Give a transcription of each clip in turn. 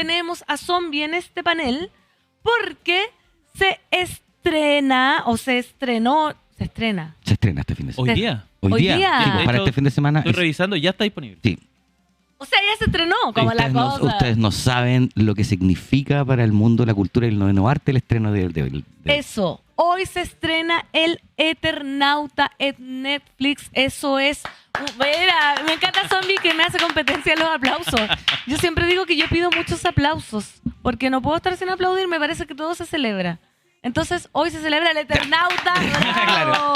tenemos a Zombie en este panel porque se estrena Se estrena este fin de semana. ¿Hoy día? Hoy día. día. Sí, pues, para este fin de semana. Estoy revisando, ya está disponible. Sí. O sea, ya se estrenó, como la cosa. Ustedes no saben lo que significa para el mundo, la cultura y el noveno arte el estreno de Eso. Hoy se estrena El Eternauta en Netflix. Eso es... Mira, me encanta Zombie que me hace competencia en los aplausos. Yo siempre digo que yo pido muchos aplausos porque no puedo estar sin aplaudir. Me parece que todo se celebra. Entonces, hoy se celebra El Eternauta. Claro.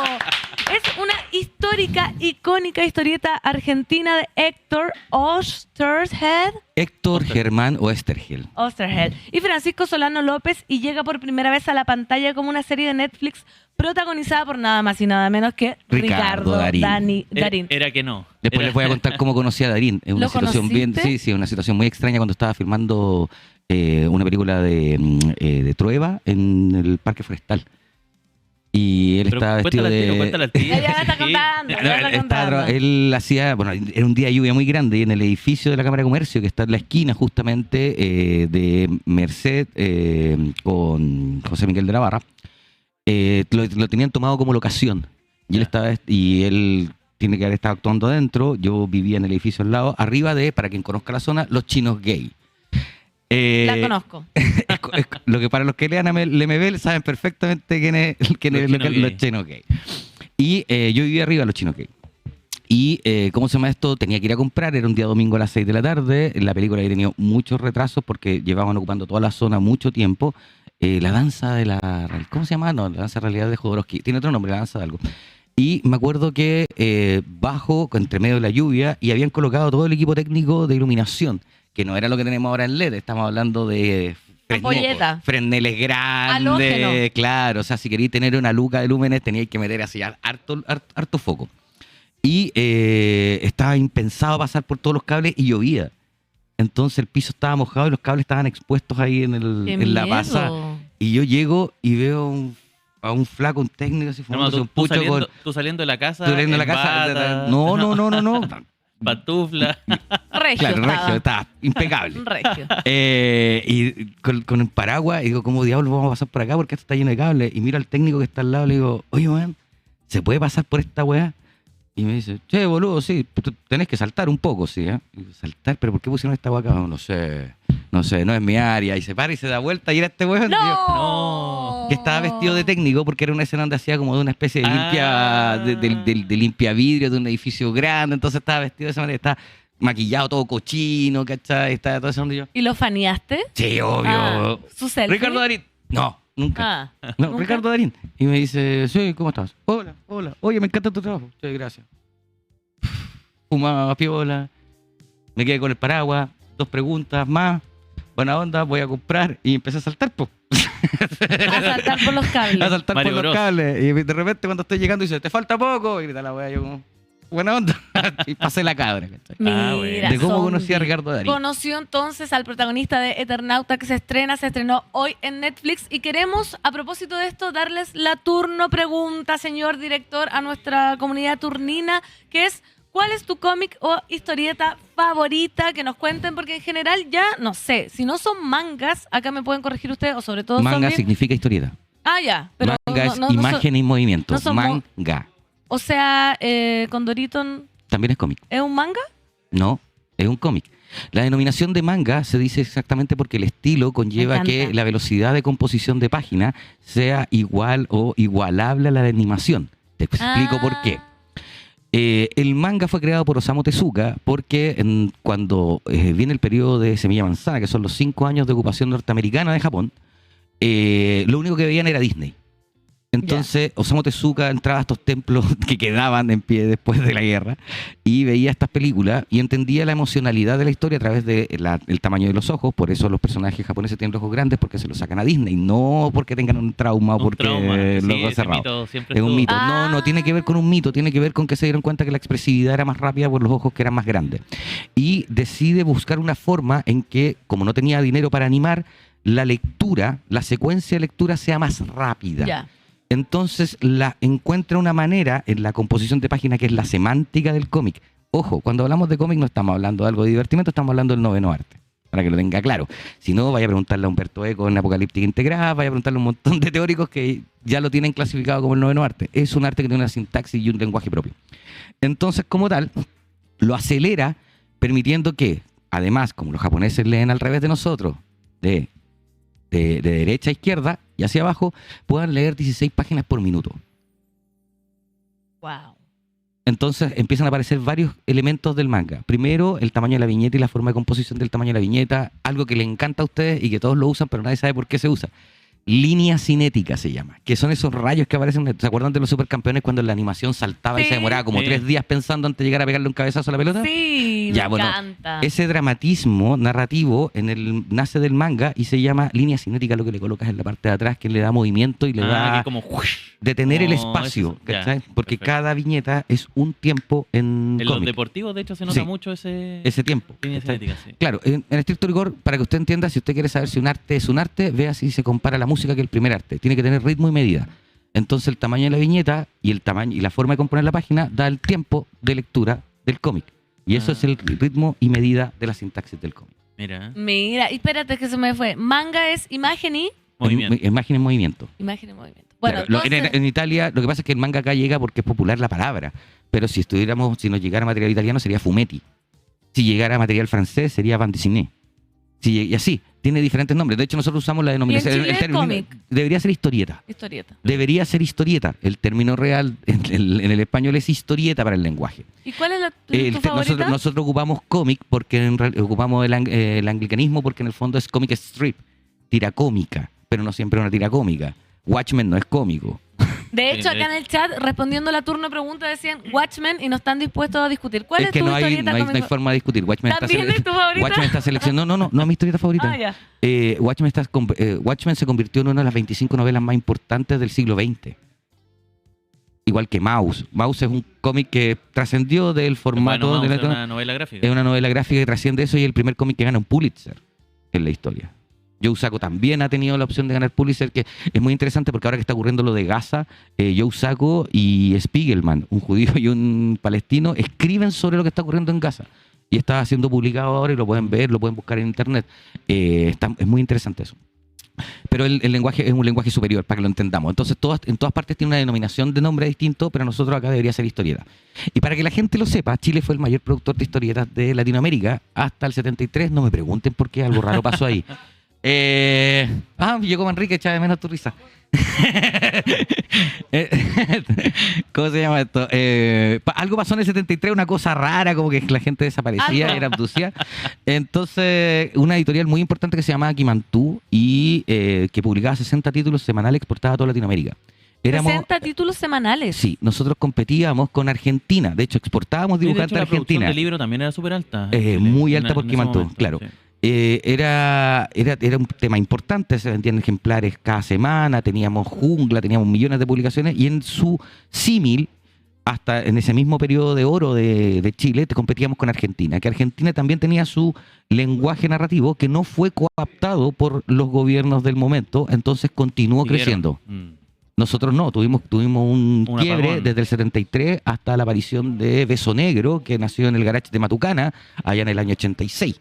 Es una histórica, icónica historieta argentina de Héctor Oesterheld. Héctor Germán Oesterheld. Y Francisco Solano López, y llega por primera vez a la pantalla como una serie de Netflix protagonizada por nada más y nada menos que Ricardo Darín. Era que no. Después les voy a contar cómo conocí a Darín. Es una situación una situación muy extraña cuando estaba filmando una película de Trueba en el Parque Forestal. Y él estaba vestido de... Cuéntala al tiro. Ya está contando. Él hacía... Bueno, era un día de lluvia muy grande y en el edificio de la Cámara de Comercio, que está en la esquina justamente de Merced con José Miguel de la Barra, lo tenían tomado como locación. Y él tiene que haber estado actuando adentro. Yo vivía en el edificio al lado, arriba de, para quien conozca la zona, Los Chinos Gay. La conozco. Lo que para los que lean a Lemebel saben perfectamente quién es Los Chinos Gay. Y yo vivía arriba de Los Chinos Gay. Y ¿cómo se llama esto? Tenía que ir a comprar, era un día domingo a las 6 de la tarde. La película había tenido muchos retrasos porque llevaban ocupando toda la zona mucho tiempo. La danza de la... ¿Cómo se llama? No, la danza de realidad de Jodorowsky. Tiene otro nombre, la danza de algo. Y me acuerdo que bajo, entre medio de la lluvia, y habían colocado todo el equipo técnico de iluminación, que no era lo que tenemos ahora en LED. Estamos hablando de freneles grandes. Halógeno. Claro, o sea, si queréis tener una luca de lúmenes teníais que meter así harto foco. Y estaba impensado pasar por todos los cables y llovía. Entonces el piso estaba mojado y los cables estaban expuestos ahí en la pasada. Y yo llego y veo a un flaco, un técnico así fumándose un pucho tú saliendo de la casa. No. Pantufla. Regio. Claro, regio, estaba impecable. Regio. Y con el paraguas, y digo, ¿cómo diablos vamos a pasar por acá? Porque esto está lleno de cables. Y miro al técnico que está al lado y le digo, oye, man, ¿se puede pasar por esta weá? Y me dice, che, boludo, sí, tenés que saltar un poco, sí, ¿eh? Y digo, saltar, ¿pero por qué pusieron esta weá acá? No sé, no es mi área. Y se para y se da vuelta y era este weón. ¡No! Que estaba vestido de técnico porque era una escena donde hacía como de una especie de limpia de limpia vidrio de un edificio grande. Entonces estaba vestido de esa manera, estaba maquillado todo cochino, ¿cachai? Estaba todo eso donde yo. ¿Y lo faneaste? Sí, obvio. ¿Su selfie? Ricardo Darín. No, nunca. No, ¿nunca? Ricardo Darín. Y me dice, sí, ¿cómo estás? Hola. Oye, me encanta tu trabajo. Sí, gracias. Fumaba piola. Me quedé con el paraguas. 2 preguntas más. Buena onda, voy a comprar. Y empecé a saltar, po. A saltar por los cables. A saltar Mario por los Bros. cables. Y de repente cuando estoy llegando dice, te falta poco. Y grita la wea, yo como, buena onda. Y pasé la cabra, ¿cachai? Mira, De cómo Zombie conocí a Ricardo Darín. Conoció entonces al protagonista de Eternauta que se estrenó hoy en Netflix y queremos, a propósito de esto, darles la turno pregunta, señor director, a nuestra comunidad turnina, que es, ¿cuál es tu cómic o historieta favorita? Que nos cuenten, porque en general ya, no sé, si no son mangas, acá me pueden corregir ustedes, o sobre todo Manga Zombie. significa historieta. Ah, ya. Pero Manga es imagen y movimiento. no son Manga. O sea, Condorito También es cómic. es un manga. No, es un cómic. La denominación de manga se dice exactamente porque el estilo conlleva que la velocidad de composición de página sea igual o igualable a la de animación. Te explico por qué. El manga fue creado por Osamu Tezuka porque cuando viene el periodo de Semilla Manzana, que son los 5 años de ocupación norteamericana de Japón, lo único que veían era Disney. Entonces, Osamu Tezuka entraba a estos templos que quedaban en pie después de la guerra y veía estas películas y entendía la emocionalidad de la historia a través del tamaño de los ojos. Por eso los personajes japoneses tienen los ojos grandes, porque se los sacan a Disney, no porque tengan un trauma o porque los ojos cerrados. Es un mito. No tiene que ver con un mito, tiene que ver con que se dieron cuenta que la expresividad era más rápida por los ojos que eran más grandes. Y decide buscar una forma en que, como no tenía dinero para animar, la lectura, la secuencia de lectura sea más rápida. Ya. Entonces encuentra una manera en la composición de página que es la semántica del cómic. Ojo, cuando hablamos de cómic no estamos hablando de algo de divertimento, estamos hablando del noveno arte. para que lo tenga claro. Si no, vaya a preguntarle a Humberto Eco en Apocalíptica Integrada, vaya a preguntarle a un montón de teóricos que ya lo tienen clasificado como el noveno arte. Es un arte que tiene una sintaxis y un lenguaje propio. Entonces, como tal, lo acelera, permitiendo que, además, como los japoneses leen al revés de nosotros, de derecha a izquierda y hacia abajo, puedan leer 16 páginas por minuto. Wow. Entonces empiezan a aparecer varios elementos del manga. Primero, el tamaño de la viñeta y la forma de composición del tamaño de la viñeta, algo que le encanta a ustedes y que todos lo usan, pero nadie sabe por qué se usa. Línea cinética se llama, que son esos rayos que aparecen. ¿Se acuerdan de los supercampeones cuando la animación saltaba y se demoraba como 3 días pensando antes de llegar a pegarle un cabezazo a la pelota? Sí, ya, me bueno, encanta. ese dramatismo narrativo nace del manga y se llama línea cinética, lo que le colocas en la parte de atrás, que le da movimiento y le da que como detener el como espacio, eso, ya, ¿cachai? Porque perfecto. cada viñeta es un tiempo en En los cómic. deportivos, de hecho, se nota Sí. mucho ese Tiempo. línea ¿cachai? cinética, sí. Claro, en estricto rigor, para que usted entienda, si usted quiere saber si un arte es un arte, vea si se compara la música que el primer arte. Tiene que tener ritmo y medida. Entonces el tamaño de la viñeta y el tamaño y la forma de componer la página da el tiempo de lectura del cómic. Y eso es el ritmo y medida de la sintaxis del cómic. Mira, Mira, y espérate que se me fue. Manga es imagen y movimiento. Imagen en movimiento. imagen y movimiento. Bueno, Claro, entonces, en Italia, lo que pasa es que el manga acá llega porque es popular la palabra. Pero si nos llegara material italiano sería fumetti. Si llegara material francés sería bande dessinée. Y así, tiene diferentes nombres. De hecho, nosotros usamos la denominación. ¿Y en Chile cómic? Debería ser historieta. historieta. Debería ser historieta. El término real en el español es historieta para el lenguaje. ¿Y cuál es tu favorita? Nosotros ocupamos cómic porque ocupamos el anglicanismo porque en el fondo es comic strip, tira cómica, pero no siempre una tira cómica. Watchmen no es cómico. De hecho, Sí, acá en el chat, respondiendo la turno pregunta, decían Watchmen y no están dispuestos a discutir. ¿Cuál es Es que tu no hay historieta cómica? forma de discutir. Watchmen ¿También es tu favorita? Watchmen está seleccionando. No es mi historieta favorita. Ah, ya. Watchmen se convirtió en una de las 25 novelas más importantes del siglo XX. Igual que Mouse. Mouse es un cómic que trascendió del formato Bueno, de vamos a hacer una novela gráfica. Es una novela gráfica que trasciende eso y es el primer cómic que gana un Pulitzer en la historia. Joe Sacco también ha tenido la opción de ganar Pulitzer, que es muy interesante porque ahora que está ocurriendo lo de Gaza, Joe Sacco y Spiegelman, un judío y un palestino, escriben sobre lo que está ocurriendo en Gaza. Y está siendo publicado ahora y lo pueden ver, lo pueden buscar en internet. Es muy interesante eso. Pero el lenguaje es un lenguaje superior, para que lo entendamos. Entonces, en todas partes tiene una denominación de nombre distinto, pero nosotros acá debería ser historieta. Y para que la gente lo sepa, Chile fue el mayor productor de historietas de Latinoamérica hasta el 73. No me pregunten por qué, algo raro pasó ahí. Llegó Manrique, echa de menos tu risa. ¿Cómo se llama esto? Algo pasó en el 73, una cosa rara, como que la gente desaparecía, era abducida. Entonces, una editorial muy importante que se llamaba Kimantú y que publicaba 60 títulos semanales, exportaba a toda Latinoamérica. 60 títulos semanales. Sí, nosotros competíamos con Argentina. De hecho, exportábamos Sí, de dibujantes hecho, a la producción Argentina. del libro también era súper alta. Muy alta por Kimantú, claro. Sí. Era un tema importante, se vendían ejemplares cada semana, teníamos jungla, teníamos millones de publicaciones y en su símil, hasta en ese mismo periodo de oro de Chile, competíamos con Argentina, que Argentina también tenía su lenguaje narrativo que no fue coaptado por los gobiernos del momento, entonces continuó creciendo. Nosotros no, tuvimos un quiebre apagón. desde el 73 hasta la aparición de Beso Negro, que nació en el garage de Matucana, allá en el año 86.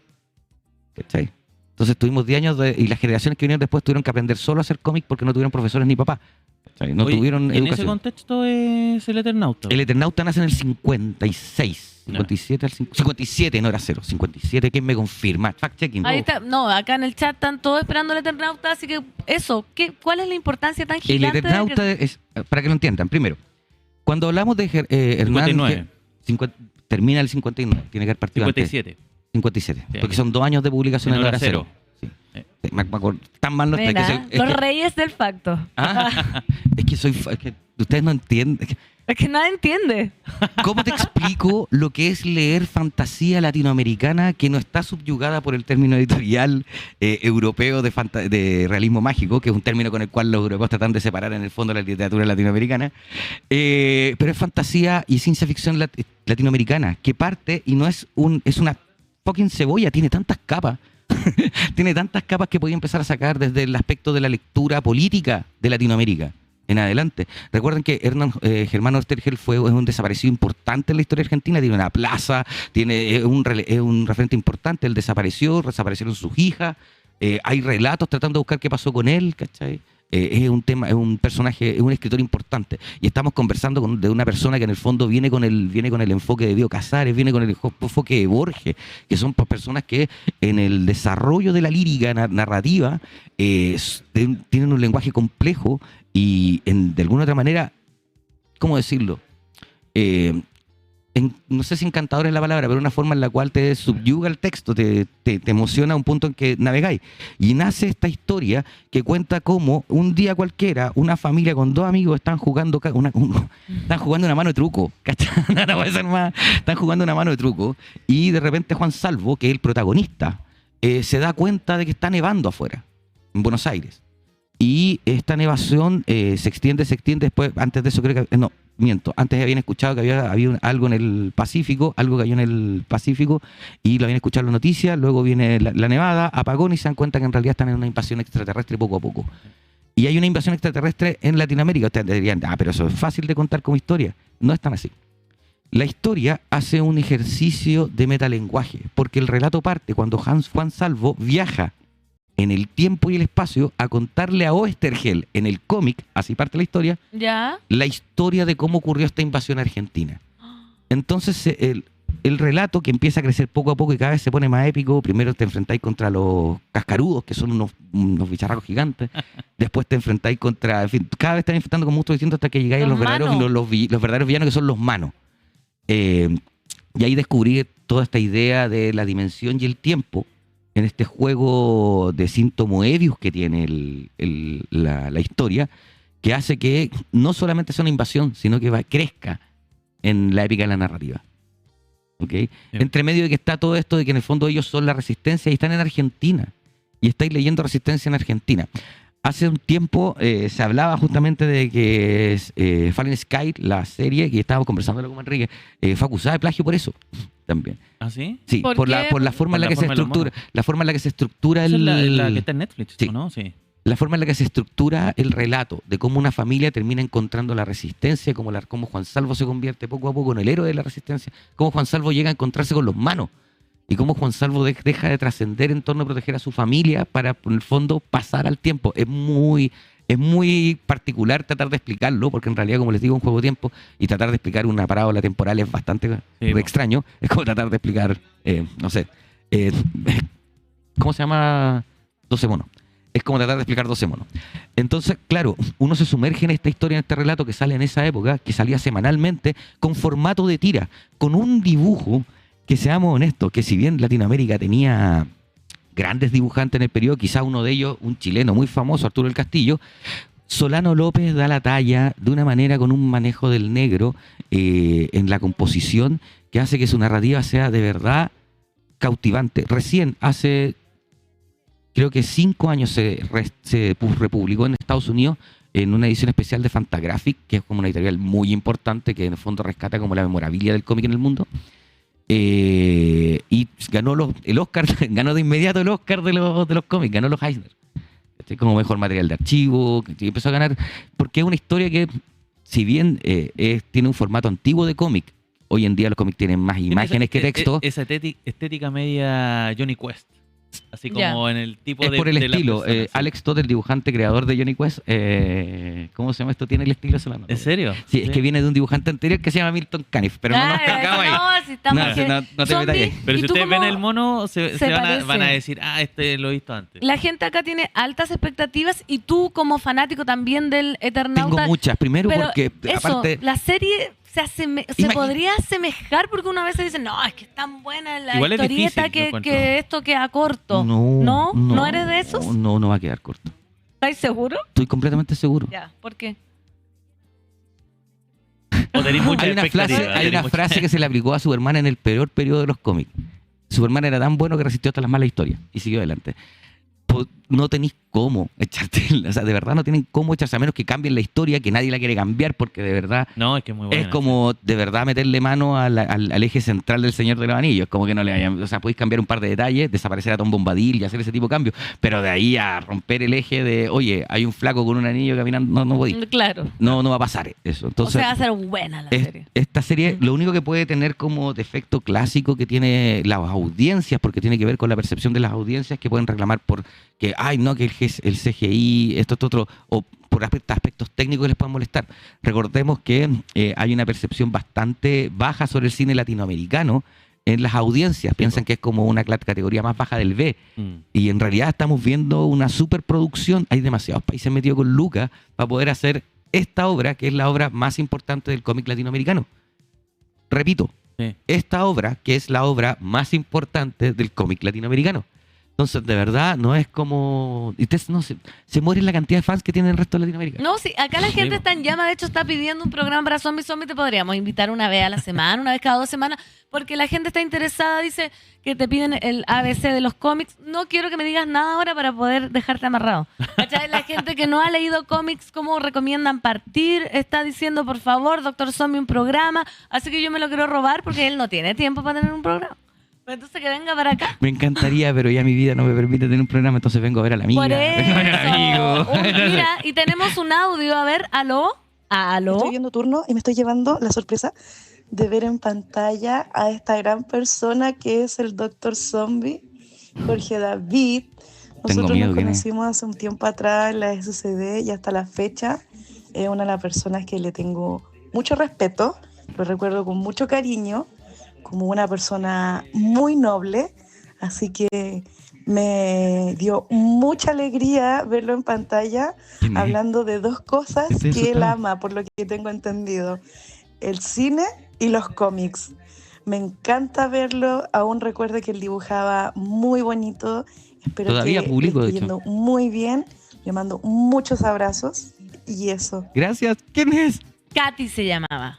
¿Cachai? Entonces tuvimos 10 años y las generaciones que vinieron después tuvieron que aprender solo a hacer cómic porque no tuvieron profesores ni papás. ¿Cachai? No Oye, tuvieron en ese educación. contexto es el Eternauta. El Eternauta nace en el 56. 57, no era 0. 57, ¿quién me confirma? Fact-checking. Ahí está. No, acá en el chat están todos esperando el Eternauta, así que eso, ¿cuál es la importancia tan El gigante? Eternauta es, para que lo entiendan, primero, cuando hablamos de Hernán... 59. Termina el 59, tiene que haber partido antes. 57. 57, Sí. porque son 2 años de publicación En en hora hora cero. cero. Sí. Me acuerdo, tan mal no está. Mira, los reyes del facto. Es que ustedes no entienden. Es que nadie entiende. ¿Cómo te explico lo que es leer fantasía latinoamericana que no está subyugada por el término editorial europeo de realismo mágico, que es un término con el cual los europeos tratan de separar en el fondo la literatura latinoamericana? Pero es fantasía y ciencia ficción latinoamericana que parte y no es una fucking cebolla, tiene tantas capas. Tiene tantas capas que podía empezar a sacar desde el aspecto de la lectura política de Latinoamérica. en adelante. Recuerden que Hernán Germano Oesterheld es un desaparecido importante en la historia argentina, tiene una plaza, es un referente importante. Él desaparecieron sus hijas, hay relatos tratando de buscar qué pasó con él, ¿cachai? Es un personaje, es un escritor importante. Y estamos conversando de una persona que en el fondo viene con el enfoque de Bioy Casares, viene con el enfoque de Borges, que son personas que en el desarrollo de la lírica narrativa tienen un lenguaje complejo y de alguna otra manera, ¿cómo decirlo? No sé si encantador es la palabra, pero una forma en la cual te subyuga el texto, te emociona a un punto en que navegáis. Y nace esta historia que cuenta cómo un día cualquiera una familia con 2 amigos están jugando una mano de truco, ¿cachai? No puede ser más. Están jugando una mano de truco y de repente Juan Salvo, que es el protagonista, se da cuenta de que está nevando afuera, en Buenos Aires. Y esta nevación se extiende después, antes de eso creo que, no, miento, antes habían escuchado que había algo en el Pacífico, algo cayó en el Pacífico y lo habían escuchado en las noticias, luego viene la nevada, apagón y se dan cuenta que en realidad están en una invasión extraterrestre poco a poco. Y hay una invasión extraterrestre en Latinoamérica. Ustedes dirían, pero eso es fácil de contar como historia. No es tan así. La historia hace un ejercicio de metalenguaje, porque el relato parte cuando Juan Salvo viaja en el tiempo y el espacio a contarle a Oesterheld en el cómic, así parte la historia, ¿ya? La historia de cómo ocurrió esta invasión argentina. Entonces el relato que empieza a crecer poco a poco y cada vez se pone más épico. Primero te enfrentáis contra los cascarudos, que son unos bicharracos gigantes. Después te enfrentáis contra... En fin, cada vez estás enfrentando con monstruos distintos hasta que llegáis a los verdaderos villanos, que son los manos. Y ahí descubrí toda esta idea de la dimensión y el tiempo en este juego de Cinto Moebius que tiene la historia, que hace que no solamente sea una invasión, sino que crezca en la épica de la narrativa. ¿Okay? Entre medio de que está todo esto de que en el fondo ellos son la resistencia y están en Argentina. Y estáis leyendo Resistencia en Argentina. Hace un tiempo se hablaba justamente de que Fallen Sky, la serie, que estábamos conversando con Enrique, fue acusada de plagio por eso también. ¿Ah, sí? Sí, por la forma en la que se estructura. La forma en la que se estructura la que está en Netflix, sí. ¿no? Sí. La forma en la que se estructura el relato de cómo una familia termina encontrando la resistencia, cómo Juan Salvo se convierte poco a poco en el héroe de la resistencia, cómo Juan Salvo llega a encontrarse con los manos y cómo Juan Salvo deja de trascender en torno a proteger a su familia para, en el fondo, pasar al tiempo. Es muy particular tratar de explicarlo, porque en realidad, como les digo, es un juego de tiempo y tratar de explicar una parábola temporal es bastante extraño. Es como tratar de explicar, no sé, ¿cómo se llama? 12 monos. Es como tratar de explicar 12 monos. Entonces, claro, uno se sumerge en esta historia, en este relato que sale en esa época, que salía semanalmente, con formato de tira, con un dibujo que, seamos honestos, que si bien Latinoamérica tenía grandes dibujantes en el periodo, quizá uno de ellos, un chileno muy famoso, Arturo del Castillo, Solano López da la talla de una manera con un manejo del negro en la composición que hace que su narrativa sea de verdad cautivante. Recién hace... creo que 5 años se republicó en Estados Unidos en una edición especial de Fantagraphic, que es como una editorial muy importante que en el fondo rescata como la memorabilia del cómic en el mundo. Y ganó el Oscar, ganó de inmediato el Oscar de los cómics, ganó los Eisner. Como mejor material de archivo, que empezó a ganar, porque es una historia que, si bien tiene un formato antiguo de cómic, hoy en día los cómics tienen más imágenes que texto. Esa estética media Johnny Quest. Así como en el tipo por el de estilo. persona, sí. Alex Todd, el dibujante creador de Johnny Quest, ¿cómo se llama esto? Tiene el estilo solano. ¿En serio? Sí, es que viene de un dibujante anterior que se llama Milton Caniff, pero no nos tocamos ahí. No te metas ahí. Pero si ustedes como... ven el mono, se van a decir, este lo he visto antes. La gente acá tiene altas expectativas y tú como fanático también del Eternauta. Tengo muchas. Primero porque, aparte... la serie... se podría asemejar porque una vez se dice, no, es que es tan buena la igual historieta que esto queda corto. ¿No eres de esos? No va a quedar corto. ¿Estás seguro? Estoy completamente seguro. Ya, ¿por qué? Hay una frase que se le aplicó a Superman en el peor periodo de los cómics. Superman era tan bueno que resistió hasta las malas historias y siguió adelante. no tenéis cómo echarte, o sea, de verdad no tienen cómo echarse, a menos que cambien la historia, que nadie la quiere cambiar, porque de verdad No, es que es muy buena. es como de verdad meterle mano al eje central del Señor de los Anillos. Es como que no le vayan, o sea, podéis cambiar un par de detalles, desaparecer a Tom Bombadil y hacer ese tipo de cambios, pero de ahí a romper el eje de, oye, hay un flaco con un anillo caminando, no podéis. Claro. No va a pasar eso. Entonces, O sea, va a ser buena la serie. esta serie, lo único que puede tener como defecto clásico que tiene las audiencias, porque tiene que ver con la percepción de las audiencias, que pueden reclamar por que, ay, no, que el CGI, esto, otro, o por aspectos técnicos que les puedan molestar. Recordemos que hay una percepción bastante baja sobre el cine latinoamericano en las audiencias. Piensan que es como una categoría más baja del B. Y en realidad estamos viendo una superproducción. Hay demasiados países metidos con lucas para poder hacer esta obra, que es la obra más importante del cómic latinoamericano. Repito, esta obra, que es la obra más importante del cómic latinoamericano. Entonces, de verdad, no es como... No, se muere la cantidad de fans que tiene el resto de Latinoamérica. No, sí, acá la gente está en llama. De hecho, está pidiendo un programa para Zombie. Te podríamos invitar una vez a la semana, una vez cada 2 semanas, porque la gente está interesada. Dice que te piden el ABC de los cómics. No quiero que me digas nada ahora para poder dejarte amarrado. ¿Cachai? La gente que no ha leído cómics, ¿cómo recomiendan partir? Está diciendo, por favor, Doctor Zombie, un programa. Así que yo me lo quiero robar porque él no tiene tiempo para tener un programa. Entonces que venga para acá. Me encantaría, pero ya mi vida no me permite tener un programa, entonces vengo a ver a la amiga. Por vengo a ver al amigo. Mira, y tenemos un audio. A ver, ¿aló? ¿Aló? Estoy viendo turno y me estoy llevando la sorpresa de ver en pantalla a esta gran persona que es el Dr. Zombie, Jorge David. Nosotros nos conocimos hace un tiempo atrás en la SCD y hasta la fecha es una de las personas que le tengo mucho respeto, lo recuerdo con mucho cariño, como una persona muy noble, así que me dio mucha alegría verlo en pantalla hablando de 2 cosas que él ama, por lo que tengo entendido: el cine y los cómics. Me encanta verlo, aún recuerdo que él dibujaba muy bonito. Espero todavía que público, le esté yendo muy bien. Le mando muchos abrazos y eso. Gracias. ¿Quién es? Katy se llamaba.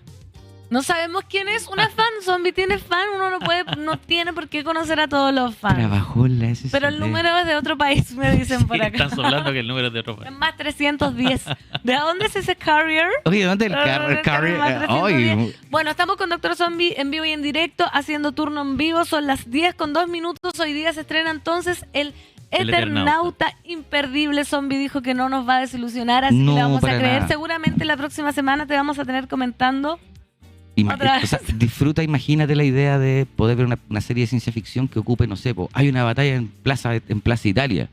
No sabemos quién es. Una fan. Zombie tiene fan. Uno no tiene por qué conocer a todos los fans. Trabajó en la SCD. Pero el número es de otro país, me dicen por acá. Están soplando que el número es de otro país. Es más 310. ¿De dónde es ese carrier? Oye, ¿dónde el carrier? Bueno, estamos con Doctor Zombie en vivo y en directo, haciendo turno en vivo. Son las 10:02. Hoy día se estrena entonces el Eternauta imperdible. Zombie dijo que no nos va a desilusionar, así que le vamos a creer. Nada. Seguramente la próxima semana te vamos a tener comentando. O sea, disfruta, imagínate la idea de poder ver una serie de ciencia ficción que ocupe, no sé, hay una batalla en Plaza Italia,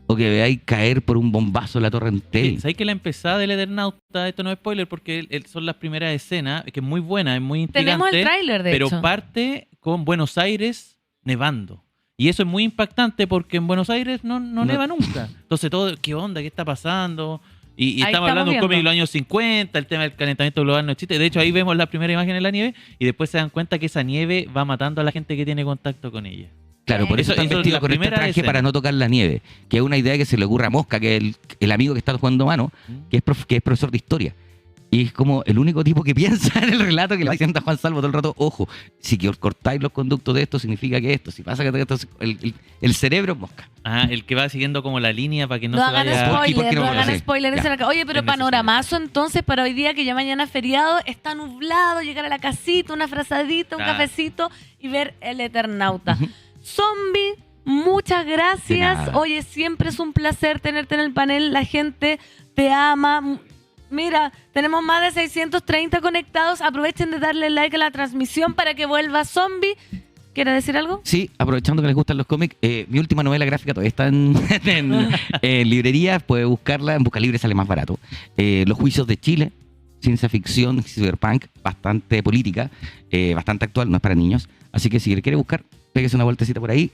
o que veáis caer por un bombazo la Torre Eiffel. ¿Sabes que la empezada del Eternauta, esto no es spoiler porque son las primeras escenas, que es muy buena, es muy intrigante? Tenemos el tráiler, de hecho. Pero parte con Buenos Aires nevando. Y eso es muy impactante porque en Buenos Aires no neva nunca. Entonces todo, ¿qué onda? ¿Qué está pasando? Y estamos hablando de un cómic de los años 50, el tema del calentamiento global no existe. De hecho, ahí vemos la primera imagen en la nieve y después se dan cuenta que esa nieve va matando a la gente que tiene contacto con ella. Claro, por eso están vestidos con este traje para no tocar la nieve, que es una idea que se le ocurre a Mosca, que es el amigo que está jugando mano, que es profesor de historia. Y es como el único tipo que piensa en el relato, que le va diciendo a Juan Salvo todo el rato: ojo, si cortáis los conductos de esto, significa que esto, si pasa que esto, el cerebro es Mosca. Ajá, el que va siguiendo como la línea para que no se vaya... No hagan spoilers. Oye, pero panoramazo entonces para hoy día, que ya mañana es feriado, está nublado, llegar a la casita, una frazadita, un cafecito y ver el Eternauta. Zombie, muchas gracias. Oye, siempre es un placer tenerte en el panel. La gente te ama. Mira, tenemos más de 630 conectados. Aprovechen de darle like a la transmisión para que vuelva Zombie. ¿Quiere decir algo? Sí, aprovechando que les gustan los cómics, mi última novela gráfica todavía está en librerías. Puede buscarla, en Buscalibre sale más barato. Los juicios de Chile, ciencia ficción, cyberpunk, bastante política, bastante actual, no es para niños. Así que si quiere buscar, péguese una vueltecita por ahí.